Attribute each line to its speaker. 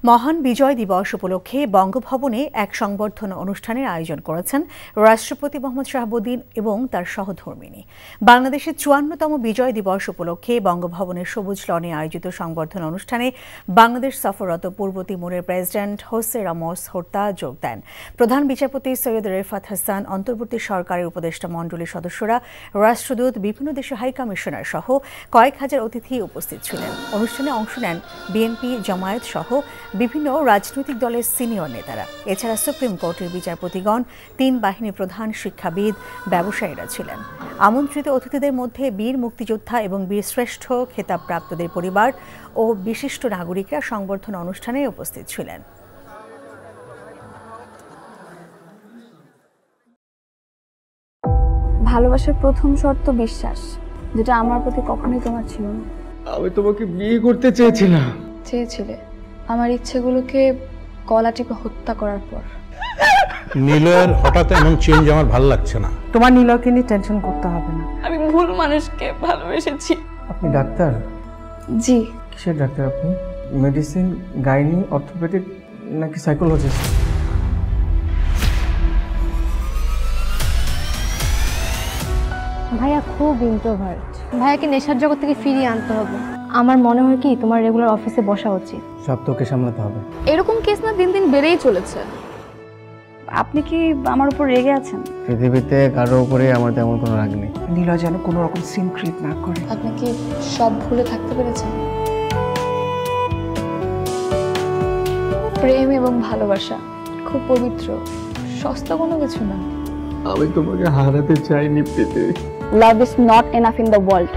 Speaker 1: মহান বিজয় দিবস উপলক্ষে বঙ্গভবনে এক সংবর্ধনা অনুষ্ঠানের আয়োজন করেছেন রাষ্ট্রপতি মোহাম্মদ শাহাবুদ্দিন এবং তার সহধর্মিণী। বাংলাদেশের ৫৪তম বিজয় দিবস উপলক্ষে বঙ্গভবনের সবুজ লনে আয়োজিত সংবর্ধনা অনুষ্ঠানে বাংলাদেশ সফররত পূর্ব তিমুরের প্রেসিডেন্ট হোসে রামোস হোর্তা যোগ দেন। প্রধান বিচারপতি সৈয়দ রেফাত হাসান, অন্তর্বর্তী সরকারের উপদেষ্টা মণ্ডলীর সদস্যরা, রাষ্ট্রদূত, বিভিন্ন দেশের হাইকমিশনার সহ কয়েক হাজার অতিথি উপস্থিত ছিলেন। অনুষ্ঠানে অংশ নেন বিএনপি, জামায়াত সহ বিভিন্ন রাজনৈতিক দলের সিনিয়র নেতারা। এছাড়া সুপ্রিম কোর্টের বিচারপতিগণ, ৩ বাহিনী প্রধান, শিক্ষাবিদ, ব্যবসায়ীরা ছিলেন। আমন্ত্রিত অতিথিদের মধ্যে বীর মুক্তিযোদ্ধা এবং বীরশ্রেষ্ঠ খেতাবপ্রাপ্তদের পরিবার ও বিশিষ্ট নাগরিকরা সংবর্ধনা অনুষ্ঠানে উপস্থিত ছিলেন।
Speaker 2: ভালোবাসার প্রথম শর্ত বিশ্বাস, যেটা আমার প্রতি কখনোই তোমার ছিল না।
Speaker 3: আমি তোমাকে বিয়ে করতে চেয়েছিলাম।
Speaker 2: চেয়েছিলে আমার ইচ্ছেগুলোকে গলা টিপে হত্যা করার পর।
Speaker 4: নিলয়ের হঠাৎ এমন চেঞ্জ আমার ভালো লাগছে না।
Speaker 5: তোমার নিলয়কে নিয়ে টেনশন করতে হবে না।
Speaker 2: আমি ভুল মানুষকে ভালোবেসেছি।
Speaker 3: আপনি ডাক্তার?
Speaker 2: জি।
Speaker 3: কিসের ডাক্তার আপনি? মেডিসিন, গাইনি, অর্থোপেডিক নাকি সাইকোলজিস্ট?
Speaker 6: ভাইয়া খুব ইন্ট্রোভার্ট। ভাইয়াকে নেশার জগৎ থেকে ফিরিয়ে আনতে হবে। আমার মনে হয় কি তোমার রেগুলার অফিসে বসা উচিত।
Speaker 3: সব তোকে সামলাতে হবে।
Speaker 2: এরকম কেস না দিন দিন বেড়েই চলেছে। আপনি কি আমার উপর রেগে আছেন?
Speaker 3: পৃথিবীতে কারো উপরে আমার তেমন কোনো রাগ নেই।
Speaker 5: নিলয় যেন কোনো রকম সিন ক্রিয়েট না করে।
Speaker 2: আপনি কি সব ভুলে থাকতে পেরেছেন? প্রেম এবং ভালোবাসা খুব পবিত্র, সস্তা কোনো কিছু না।
Speaker 3: আমি তোমাকে হারাতে চাইনি Preeti.
Speaker 6: Love is not enough in the world.